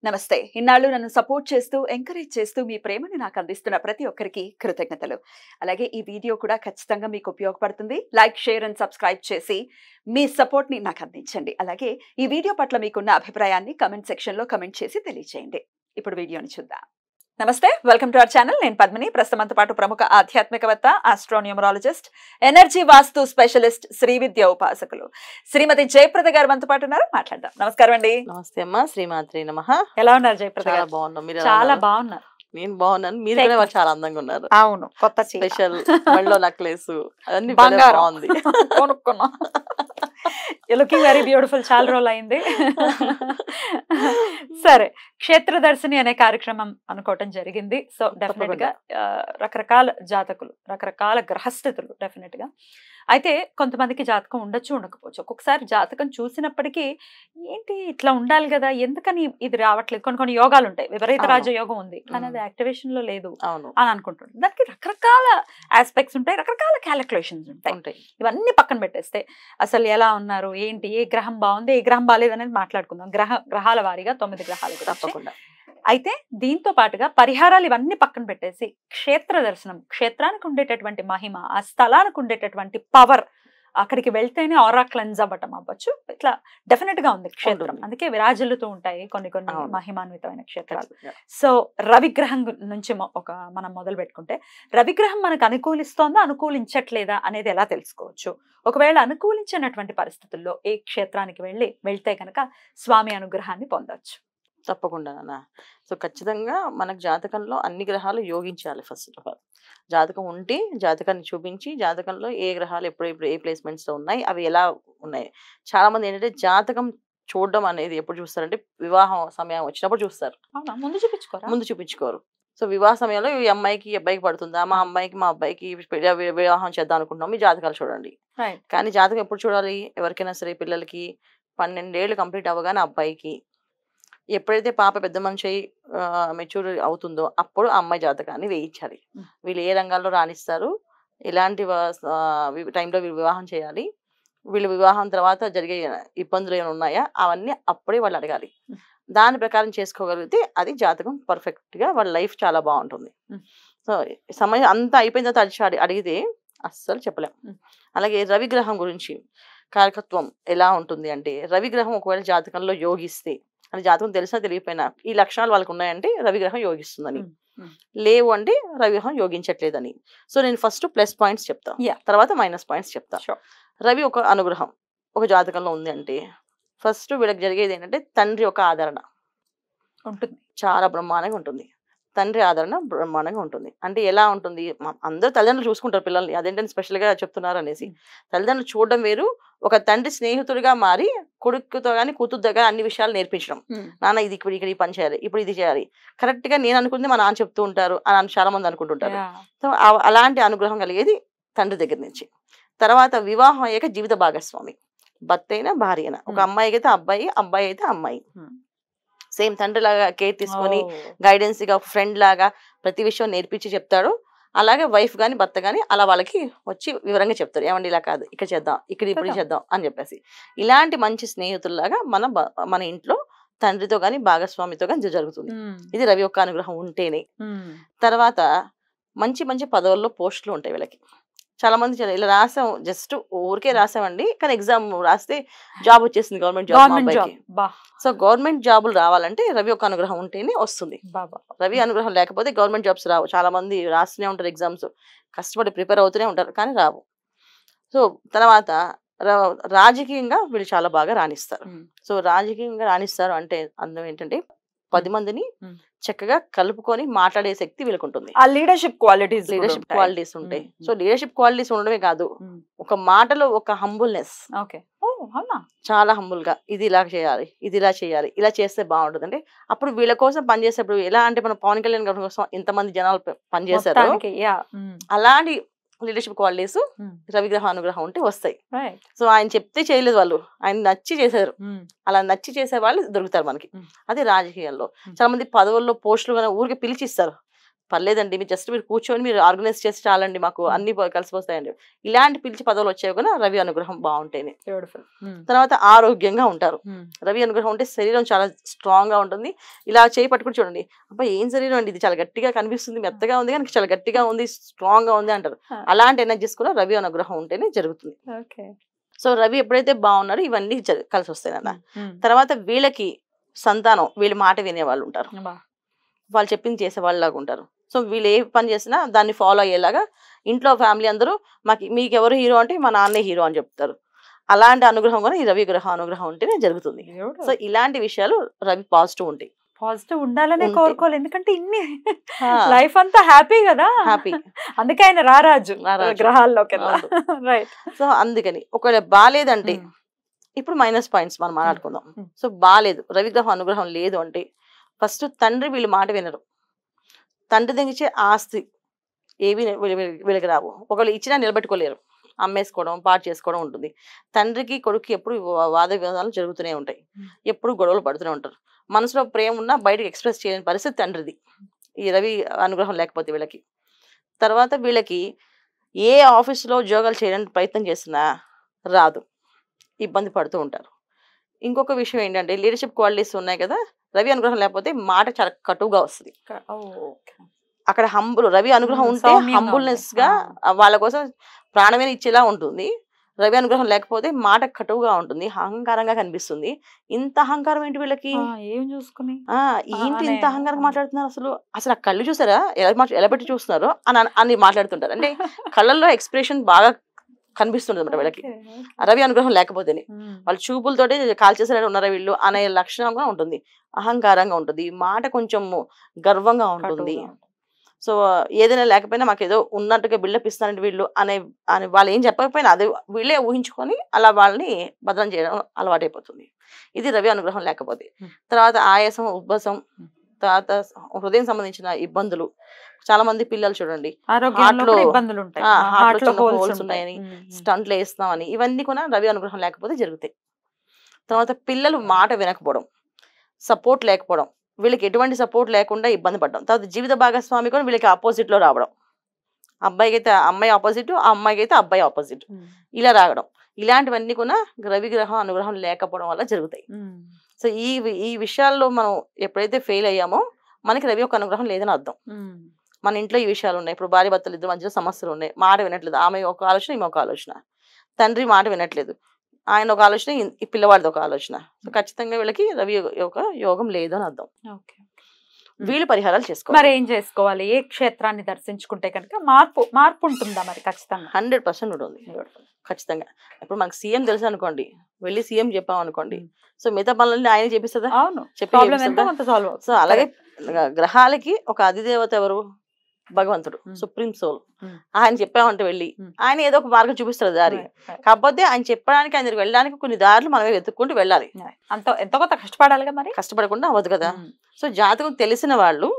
నమస్తే. ఇన్నాళ్ళు నన్ను సపోర్ట్ చేస్తూ, ఎంకరేజ్ చేస్తూ మీ ప్రేమని నాకు అందిస్తున్న ప్రతి ఒక్కరికి కృతజ్ఞతలు. అలాగే ఈ వీడియో కూడా ఖచ్చితంగా మీకు ఉపయోగపడుతుంది. లైక్, షేర్ అండ్ సబ్స్క్రైబ్ చేసి మీ సపోర్ట్‌ని నాకు అందించండి. అలాగే ఈ వీడియో పట్ల మీకున్న అభిప్రాయాన్ని కామెంట్ సెక్షన్‌లో కామెంట్ చేసి తెలియజేయండి. ఇప్పుడు వీడియోని చూద్దాం. నమస్తే. Welcome to our channel. నేను పద్మిని. ప్రస్తుతంతో పాటు ప్రముఖ ఆధ్యాత్మికవేత్త, ఆస్ట్రోన్యూమరాలజిస్ట్, ఎనర్జీ వాస్తు స్పెషలిస్ట్, శ్రీ విద్య ఉపాసకులు శ్రీమతి జయప్రద గారు మనతో పాటు ఉన్నారు. మాట్లాడదాం. నమస్కారం అండి. నమస్తే అమ్మా. శ్రీమాత్రే నమః. ఎలా ఉన్నారు జయప్రద చాలా గారు? బాగున్నాం. మీరు చాలా బాగున్నారు. నేను బాగున్నాను. మీరు కూడా వాళ్ళు చాలా అందంగా ఉన్నారు. అవును. కొత్త స్పెషల్ మెడలో నెక్లెస్ అన్ని బంగారం బాగుంది. కొనుక్కున్నాం. Looking very beautiful. చాలా రోజులు అయింది. సరే, క్షేత్ర దర్శిని అనే కార్యక్రమం అనుకోవటం జరిగింది. సో డెఫినెట్ గా రకరకాల జాతకులు, రకరకాల గ్రహస్థితులు డెఫినెట్ గా. అయితే కొంతమందికి జాతకం ఉండొచ్చు, ఉండకపోవచ్చు. ఒక్కొక్కసారి జాతకం చూసినప్పటికీ ఏంటి ఇట్లా ఉండాలి కదా, ఎందుకని ఇది రావట్లేదు. కొన్ని కొన్ని యోగాలు ఉంటాయి. విపరీత రాజయోగం ఉంది కానీ అది యాక్టివేషన్ లో లేదు అని అనుకుంటుంది. దానికి రకరకాల ఆస్పెక్ట్స్ ఉంటాయి, రకరకాల క్యాలిక్యులేషన్స్ ఉంటాయి. ఇవన్నీ పక్కన పెట్టేస్తే అసలు ఎలా ఉన్నారు, ఏంటి, ఏ గ్రహం బాగుంది, ఏ గ్రహం బాగాలేదు అనేది మాట్లాడుకుందాం. గ్రహాల వారీగా 9 గ్రహాలు తప్పకుండా. అయితే దీంతో పాటుగా పరిహారాలు ఇవన్నీ పక్కన పెట్టేసి క్షేత్ర దర్శనం, క్షేత్రానికి ఉండేటటువంటి మహిమ, ఆ స్థలానికి ఉండేటటువంటి పవర్, అక్కడికి వెళ్తేనే ఆరా క్లెన్స్ అవ్వటం అవ్వచ్చు, ఇట్లా డెఫినెట్ గా ఉంది క్షేత్రం. అందుకే విరాజిల్లుతూ ఉంటాయి కొన్ని కొన్ని మహిమాన్వితమైన క్షేత్రాలు. సో రవిగ్రహం నుంచి మనం మొదలు పెట్టుకుంటే, రవిగ్రహం మనకు అనుకూలిస్తోందా, అనుకూలించట్లేదా అనేది ఎలా తెలుసుకోవచ్చు? ఒకవేళ అనుకూలించినటువంటి పరిస్థితుల్లో ఏ క్షేత్రానికి వెళ్తే కనుక స్వామి అనుగ్రహాన్ని పొందొచ్చు? తప్పకుండా నాన్న. సో ఖచ్చితంగా మనకు జాతకంలో అన్ని గ్రహాలు యోగించాలి. ఫస్ట్ ఆఫ్ ఆల్ జాతకం ఉంటే జాతకాన్ని చూపించి, జాతకంలో ఏ గ్రహాలు ఎప్పుడు ఏ ప్లేస్మెంట్స్ లో ఉన్నాయి, అవి ఎలా ఉన్నాయి. చాలా మంది ఏంటంటే జాతకం చూడడం అనేది ఎప్పుడు చూస్తారంటే వివాహం సమయం వచ్చినప్పుడు చూస్తారు. ముందు చూపించుకోరు. సో వివాహ సమయంలో ఈ అమ్మాయికి ఈ అబ్బాయికి పడుతుందా, మా అమ్మాయికి మా అబ్బాయికి వివాహం చేద్దాం అనుకుంటున్నాం, మీ జాతకాలు చూడండి. కానీ జాతకం ఎప్పుడు చూడాలి? ఎవరికైనా సరే పిల్లలకి 12 ఏళ్ళు కంప్లీట్ అవ్వగానే అబ్బాయికి, ఎప్పుడైతే పాప పెద్ద మనిషి అయ్యి మెచ్యూర్ అవుతుందో అప్పుడు ఆ అమ్మాయి జాతకాన్ని వేయించాలి. వీళ్ళు ఏ రంగాల్లో రాణిస్తారు, ఎలాంటి టైంలో వీళ్ళు వివాహం చేయాలి, వీళ్ళు వివాహం తర్వాత జరిగే ఇబ్బందులు ఏమైనా ఉన్నాయా, అవన్నీ అప్పుడే వాళ్ళు అడగాలి. దాని ప్రకారం చేసుకోగలిగితే అది జాతకం పర్ఫెక్ట్ గా వాళ్ళ లైఫ్ చాలా బాగుంటుంది. సో సమయం అంతా అయిపోయిన తర్వాత అడిగితే అస్సలు చెప్పలేం. అలాగే రవిగ్రహం గురించి కారకత్వం ఎలా ఉంటుంది అంటే, రవిగ్రహం ఒకవేళ జాతకంలో యోగిస్తే, అని జాతకం తెలిసినా తెలియకపోయినా ఈ లక్షణాలు వాళ్ళకు ఉన్నాయంటే రవిగ్రహం యోగిస్తుందని, లేవు అంటే రవిగ్రహం యోగించట్లేదని. సో నేను ఫస్ట్ ప్లస్ పాయింట్స్ చెప్తా, తర్వాత మైనస్ పాయింట్స్ చెప్తా. రవి ఒక అనుగ్రహం ఒక జాతకంలో ఉంది అంటే ఫస్ట్ వీళ్ళకి జరిగేది ఏంటంటే తండ్రి యొక్క ఆదరణ ఉంటుంది, చాలా బ్రహ్మాండంగా ఉంటుంది. తండ్రి ఆదరణ బ్రహ్మాండంగా ఉంటుంది. అంటే ఎలా ఉంటుంది? అందరూ తల్లిదండ్రులు చూసుకుంటారు పిల్లల్ని, అదేంటని స్పెషల్గా చెప్తున్నారు అనేసి. తల్లిదండ్రులు చూడడం వేరు, ఒక తండ్రి స్నేహితుడిగా మారి కొడుకుతో కానీ కూతురుతో కానీ అన్ని విషయాలు నేర్పించడం. నాన్న ఇది ఇక్కడ ఈ పని చేయాలి, ఇప్పుడు ఇది చేయాలి, కరెక్ట్ గా నేను అనుకుంది మా నాన్న చెప్తూ ఉంటారు అని చాలా మంది అనుకుంటుంటారు. సో అలాంటి అనుగ్రహం కలిగేది తండ్రి దగ్గర నుంచి. తర్వాత వివాహం అయ్యాక జీవిత భాగస్వామి, భర్త అయినా భార్య అయినా, ఒక అమ్మాయికి అయితే అబ్బాయి, అబ్బాయి అయితే అమ్మాయి, సేమ్ తండ్రి లాగా కేర్ తీసుకొని గైడెన్స్ గా ఫ్రెండ్ లాగా ప్రతి విషయం నేర్పించి చెప్తాడు. అలాగే వైఫ్ గాని భర్త గాని అలా వాళ్ళకి వచ్చి వివరంగా చెప్తారు, ఏమండి ఇలా కాదు, ఇక్కడ చేద్దాం, ఇప్పుడు చేద్దాం అని చెప్పేసి. ఇలాంటి మంచి స్నేహితుల్లాగా మన ఇంట్లో తండ్రితో గాని భాగస్వామితో గాని జరుగుతుంది. ఇది రవి యొక్క అనుగ్రహం ఉంటేనే. తర్వాత మంచి మంచి పదవుల్లో పోస్టులు ఉంటాయి వీళ్ళకి. చాలా మంది ఇలా రాసాం, జస్ట్ ఊరికే రాసామండి, కానీ ఎగ్జామ్ రాస్తే జాబ్ వచ్చేసింది, గవర్నమెంట్ జాబ్. సో గవర్నమెంట్ జాబులు రావాలంటే రవి యొక్క అనుగ్రహం ఉంటేనే వస్తుంది. రవి అనుగ్రహం లేకపోతే గవర్నమెంట్ జాబ్స్ రావు. చాలా మంది రాస్తూనే ఉంటారు ఎగ్జామ్స్, కష్టపడి ప్రిపేర్ అవుతూనే ఉంటారు కానీ రావు. సో తర్వాత రాజకీయంగా వీళ్ళు చాలా బాగా రాణిస్తారు. సో రాజకీయంగా రాణిస్తారు అంటే అందం ఏంటంటే 10 మందిని చక్కగా కలుపుకొని మాట్లాడే శక్తి వీళ్ళకి ఉంటుంది. ఆ లీడర్షిప్ క్వాలిటీస్ ఉంటాయి. సో లీడర్షిప్ క్వాలిటీస్ ఉండడమే కాదు, ఒక మాటలో ఒక హంబుల్నెస్, చాలా హంబుల్ గా ఇది ఇలా చేయాలి, ఇది ఇలా చేయాలి, ఇలా చేస్తే బాగుంటుంది. అంటే అప్పుడు వీళ్ళ కోసం పనిచేసేప్పుడు ఎలా అంటే మన పవన్ కళ్యాణ్ గారి కోసం ఇంతమంది జనాలు పనిచేశారు, అలాంటి లీడర్షిప్ క్వాలిటీస్ రవిగ్రహ అనుగ్రహం ఉంటే వస్తాయి. సో ఆయన చెప్తే చేయలేదు, వాళ్ళు ఆయన నచ్చి చేశారు. అలా నచ్చి చేసే వాళ్ళు దొరుకుతారు మనకి. అదే రాజకీయాల్లో చాలా మంది పదవుల్లో పోస్టులు ఊరికి పిలిచిస్తారు, పర్లేదండి మీరు జస్ట్ మీరు కూర్చొని మీరు ఆర్గనైజ్ చేసి చాలండి మాకు అన్ని కలిసి వస్తాయండి. ఇలాంటి పిలిచి పదవులు వచ్చాయి కూడా రవి అనుగ్రహం బాగుంటేనే. తర్వాత ఆరోగ్యంగా ఉంటారు. రవి అనుగ్రహం ఉంటే శరీరం చాలా స్ట్రాంగ్ గా ఉంటుంది. ఇలా చేయి పట్టుకుని చూడండి, అబ్బా ఏం శరీరం అండి ఇది, చాలా గట్టిగా కనిపిస్తుంది, మెత్తగా ఉంది కానీ చాలా గట్టిగా ఉంది, స్ట్రాంగ్ గా ఉంది అంటారు. అలాంటి ఎనర్జీస్ కూడా రవి అనుగ్రహం ఉంటేనే జరుగుతుంది. సో రవి ఎప్పుడైతే బాగున్నారో ఇవన్నీ కలిసి వస్తాయి అన్న. తర్వాత వీళ్ళకి సంతానం, వీళ్ళ మాట వినేవాళ్ళు ఉంటారు, వాళ్ళు చెప్పింది చేసే వాళ్ళలాగా ఉంటారు. సో వీళ్ళు ఏ పని చేసినా దాన్ని ఫాలో అయ్యేలాగా ఇంట్లో ఫ్యామిలీ అందరూ మీకు ఎవరు హీరో అంటే మా నాన్నే హీరో అని చెప్తారు. అలాంటి అనుగ్రహం కూడా ఈ రవి గ్రహ అనుగ్రహం ఉంటేనే జరుగుతుంది. సో ఇలాంటి విషయాలు రవి పాజిటివ్ ఉంటాయి. పాజిటివ్ ఉండాలనే కోరుకోవాలి, ఎందుకంటే ఇన్ని లైఫ్ అంతా హ్యాపీ కదా, హ్యాపీ. అందుకే ఆయన రారాజు గ్రహాల్లోకి. రైట్. సో అందుకని ఒకవేళ బాలేదంటే ఇప్పుడు మైనస్ పాయింట్స్ మనం మాట్లాడుకుందాం. సో బాలేదు, రవిగ్రహం అనుగ్రహం లేదు అంటే ఫస్ట్ తండ్రి వీళ్ళు మాట వినరు. తండ్రి దగ్గర ఆస్తి ఏవి వీళ్ళకి రావు. ఒకళ్ళు ఇచ్చినా నిలబెట్టుకోలేరు, అమ్మేసుకోవడం పాటు చేసుకోవడం ఉంటుంది. తండ్రికి కొడుకు ఎప్పుడు వాద వివాదాలు జరుగుతూనే ఉంటాయి, ఎప్పుడు గొడవలు పడుతూనే ఉంటారు. మనసులో ప్రేమ ఉన్నా బయటకు ఎక్స్ప్రెస్ చేయని పరిస్థితి తండ్రిది ఈ రవి అనుగ్రహం లేకపోతే వీళ్ళకి. తర్వాత వీళ్ళకి ఏ ఆఫీసులో ఉద్యోగాలు చేయడానికి ప్రయత్నం చేసినా రాదు, ఇబ్బంది పడుతూ ఉంటారు. ఇంకొక విషయం ఏంటంటే లీడర్షిప్ క్వాలిటీస్ ఉన్నాయి కదా, రవి అనుగ్రహం లేకపోతే మాట చాలా కటువుగా వస్తుంది. అక్కడ రవి అనుగ్రహం ఉంటే హంబుల్నెస్ గా వాళ్ళ కోసం ప్రాణమైన ఇచ్చేలా ఉంటుంది. రవి అనుగ్రహం లేకపోతే మాట కటువుగా ఉంటుంది, అహంకారంగా కనిపిస్తుంది. ఇంత అహంకారం ఏంటి వీళ్ళకి, ఏం చూసుకుని ఏంటి ఇంత అహంకారంగా మాట్లాడుతున్నారు, అసలు ఆ కళ్ళు చూసారా ఎలా పెట్టి చూస్తున్నారో అని మాట్లాడుతుంటారు. అంటే కళ్ళల్లో ఎక్స్ప్రెషన్ బాగా కనిపిస్తుంది అనమాట వీళ్ళకి రవి అనుగ్రహం లేకపోతేనే. వాళ్ళ చూపులతోటి కాల్చేసేలా ఉన్నారా వీళ్ళు అనే లక్షణంగా ఉంటుంది, అహంకారంగా ఉంటుంది, మాట కొంచెం గర్వంగా ఉంటుంది. సో ఏదైనా లేకపోయినా మాకు ఏదో ఉన్నట్టుగా బిల్డప్ ఇస్తారంటే వీళ్ళు అనే వాళ్ళు ఏం చెప్పకపోయినా అదే వీళ్ళే ఊహించుకొని అలా వాళ్ళని భద్రం చేయడం అలవాటైపోతుంది. ఇది రవి అనుగ్రహం లేకపోతే. తర్వాత ఆయాసం, ఉబ్బసం, తర్వాత హృదయం సంబంధించిన ఇబ్బందులు. చాలా మంది పిల్లలు చూడండి హార్ట్లో హోల్స్ ఉన్నాయని, స్టంట్లు వేస్తామని, ఇవన్నీ కూడా రవి అనుగ్రహం లేకపోతే జరుగుతాయి. తర్వాత పిల్లలు మాట వినకపోవడం, సపోర్ట్ లేకపోవడం, వీళ్ళకి ఎటువంటి సపోర్ట్ లేకుండా ఇబ్బంది పడడం. తర్వాత జీవిత భాగస్వామి కూడా వీళ్ళకి ఆపోజిట్ లో రావడం, అబ్బాయికి అయితే అమ్మాయి ఆపోజిట్, ఆ అమ్మాయికి అయితే అబ్బాయి ఆపోజిట్, ఇలా రావడం. ఇలాంటివన్నీ కూడా రవి గ్రహం అనుగ్రహం లేకపోవడం వల్ల జరుగుతాయి. సో ఈ విషయాల్లో మనం ఎప్పుడైతే ఫెయిల్ అయ్యామో మనకి రవి యొక్క అనుగ్రహం లేదని అర్థం. మన ఇంట్లో ఈ విషయాలు ఉన్నాయి, ఇప్పుడు భార్య భర్తలు ఇద్దరు మధ్యలో సమస్యలు ఉన్నాయి, మాట వినట్లేదు, ఆమె ఒక ఆలోచన ఈమె ఒక ఆలోచన, తండ్రి మాట వినట్లేదు, ఆయన ఒక ఆలోచన ఈ పిల్లవాడిది ఒక ఆలోచన. సో ఖచ్చితంగా వీళ్ళకి రవి యొక్క యోగం లేదు అని అర్థం. వీళ్ళు పరిహారాలు చేసుకోవాలి. మరి ఏం చేసుకోవాలి, ఏ క్షేత్రాన్ని దర్శించుకుంటే కనుక మార్పు ఉంటుందా? మరి ఖచ్చితంగా 100% ఉంటుంది ఖచ్చితంగా. ఇప్పుడు మనకు సీఎం తెలుసు అనుకోండి, వెళ్ళి సీఎం చెప్పాం అనుకోండి, సో మిగతా పనులన్నీ ఆయన చేపిస్తుందా? అవును, సో అలాగే గ్రహాలకి ఒక అధిదేవత ఎవరు? భగవంతుడు, సుప్రీం సోల్. ఆయన చెప్పామంటే వెళ్ళి ఆయన ఏదో ఒక మార్గం చూపిస్తారు దారి. కాకపోతే ఆయన చెప్పడానికి, ఆయన వెళ్ళడానికి కొన్ని దారులు మనమే వెతుక్కుంటూ వెళ్ళాలి. ఎంతో కొంత కష్టపడాలిగా, మరి కష్టపడకుండా అవ్వదు కదా. సో జాతకం తెలిసిన వాళ్ళు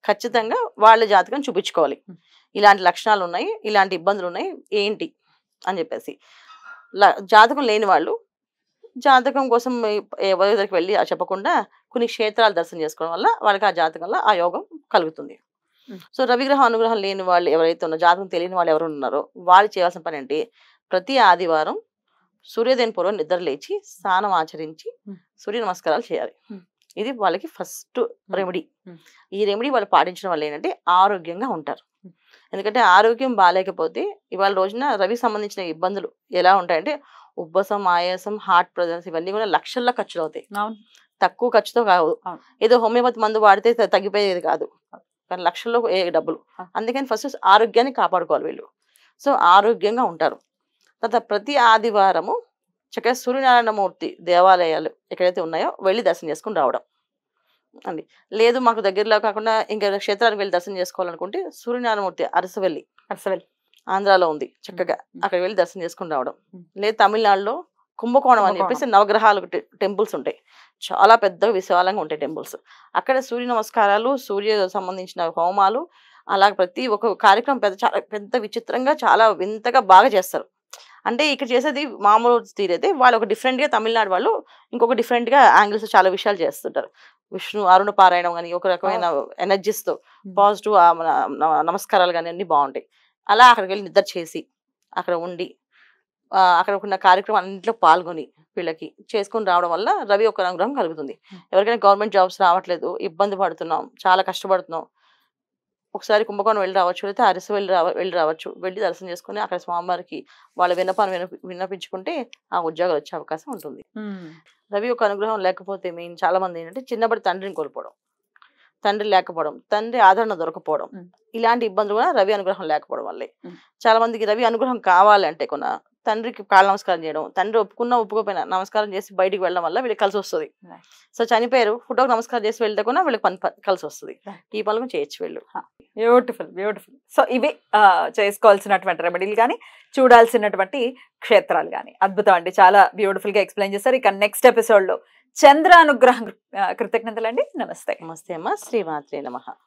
ఖచ్చితంగా వాళ్ళ జాతకం చూపించుకోవాలి, ఇలాంటి లక్షణాలు ఉన్నాయి, ఇలాంటి ఇబ్బందులు ఉన్నాయి ఏంటి అని చెప్పేసి. జాతకం లేని వాళ్ళు జాతకం కోసం ఎవరి దగ్గరికి వెళ్ళి చెప్పకుండా కొన్ని క్షేత్రాలు దర్శనం చేసుకోవడం వల్ల వాళ్ళకి ఆ జాతకంలో ఆ యోగం కలుగుతుంది. సో రవిగ్రహం అనుగ్రహం లేని వాళ్ళు ఎవరైతే ఉన్నారో, జాతకం తెలియని వాళ్ళు ఎవరు ఉన్నారో వాళ్ళు చేయాల్సిన పని ఏంటి, ప్రతి ఆదివారం సూర్యోదయం పూర్వం నిద్ర లేచి స్నానం ఆచరించి సూర్య నమస్కారాలు చేయాలి. ఇది వాళ్ళకి ఫస్ట్ రెమెడీ. ఈ రెమెడీ వాళ్ళు పాటించడం వల్ల ఏంటంటే ఆరోగ్యంగా ఉంటారు. ఎందుకంటే ఆరోగ్యం బాగాలేకపోతే ఇవాళ రోజున రవికి సంబంధించిన ఇబ్బందులు ఎలా ఉంటాయంటే ఉబ్బసం, ఆయాసం, హార్ట్ ప్రెజర్స్, ఇవన్నీ కూడా లక్షల్లో ఖర్చులు అవుతాయి. తక్కువ ఖర్చుతో కాదు, ఏదో హోమియోపతి మందు వాడితే తగ్గిపోయేది కాదు, కానీ లక్షల్లో డబ్బులు. అందుకని ఫస్ట్ ఆరోగ్యాన్ని కాపాడుకోవాలి వీళ్ళు. సో ఆరోగ్యంగా ఉంటారు. తర్వాత ప్రతి ఆదివారము చక్కగా సూర్యనారాయణమూర్తి దేవాలయాలు ఎక్కడైతే ఉన్నాయో వెళ్ళి దర్శనం చేసుకుని రావడం అండి. లేదు మాకు దగ్గరలో కాకుండా ఇంకా క్షేత్రానికి వెళ్ళి దర్శనం చేసుకోవాలనుకుంటే సూర్యనారాయణమూర్తి అరసవెల్లి ఆంధ్రాలో ఉంది, చక్కగా అక్కడ వెళ్ళి దర్శనం చేసుకుని రావడం. లేదు తమిళనాడులో కుంభకోణం అని చెప్పేసి నవగ్రహాలు టెంపుల్స్ ఉంటాయి, చాలా పెద్ద విశాలంగా ఉంటాయి టెంపుల్స్. అక్కడ సూర్య నమస్కారాలు, సూర్య సంబంధించిన హోమాలు, అలా ప్రతి ఒక్క కార్యక్రమం చాలా పెద్ద విచిత్రంగా చాలా వింతగా బాగా చేస్తారు. అంటే ఇక్కడ చేసేది మామూలు తీరైతే వాళ్ళు ఒక డిఫరెంట్గా తమిళనాడు వాళ్ళు ఇంకొక డిఫరెంట్గా యాంగిల్స్ చాలా విషయాలు చేస్తుంటారు. విష్ణు అరుణ పారాయణం కానీ ఒక రకమైన ఎనర్జీస్తో పాజిటివ్ నమస్కారాలు కానీ అన్ని బాగుంటాయి. అలా అక్కడికి వెళ్ళి నిద్ర చేసి అక్కడ ఉండి అక్కడ ఉన్న కార్యక్రమం అన్నింటిలో పాల్గొని వీళ్ళకి చేసుకొని రావడం వల్ల రవి ఒక అనుగ్రహం కలుగుతుంది. ఎవరికైనా గవర్నమెంట్ జాబ్స్ రావట్లేదు, ఇబ్బంది పడుతున్నాం, చాలా కష్టపడుతున్నాం, ఒకసారి కుంభకోణం వెళ్ళి రావచ్చు, లేకపోతే అరసు వెళ్ళి రావచ్చు. వెళ్ళి దర్శనం చేసుకుని అక్కడ స్వామివారికి వాళ్ళ విన్నపించుకుంటే ఆ ఉద్యోగాలు వచ్చే అవకాశం ఉంటుంది. రవి ఒక అనుగ్రహం లేకపోతే మెయిన్ చాలా మంది ఏంటంటే చిన్నప్పటి తండ్రిని కోల్పోవడం, తండ్రి లేకపోవడం, తండ్రి ఆదరణ దొరకపోవడం, ఇలాంటి ఇబ్బందులు కూడా రవి అనుగ్రహం లేకపోవడం వల్లే. చాలా మందికి రవి అనుగ్రహం కావాలంటే కొన్న తండ్రికి కాళ్ళ నమస్కారం చేయడం, తండ్రి ఒప్పుకోపోయినా నమస్కారం చేసి బయటికి వెళ్ళడం వల్ల వీళ్ళకి కలిసి వస్తుంది. సో చనిపోయారు, ఫోటోకి నమస్కారం చేసి వెళ్తే కూడా వీళ్ళకి పని కలిసి వస్తుంది. ఈ పనులు చేయొచ్చు వీళ్ళు. Beautiful beautiful. సో ఇవి చేసుకోవాల్సినటువంటి రెమెడీలు కానీ చూడాల్సినటువంటి క్షేత్రాలు కానీ. అద్భుతం అండి, చాలా బ్యూటిఫుల్ గా ఎక్స్ప్లెయిన్ చేశారు. ఇక నెక్స్ట్ ఎపిసోడ్ లో చంద్ర అనుగ్రహం. కృతజ్ఞతలండి. నమస్తే. నమస్తే అమ్మ. శ్రీమాత్రే నమః.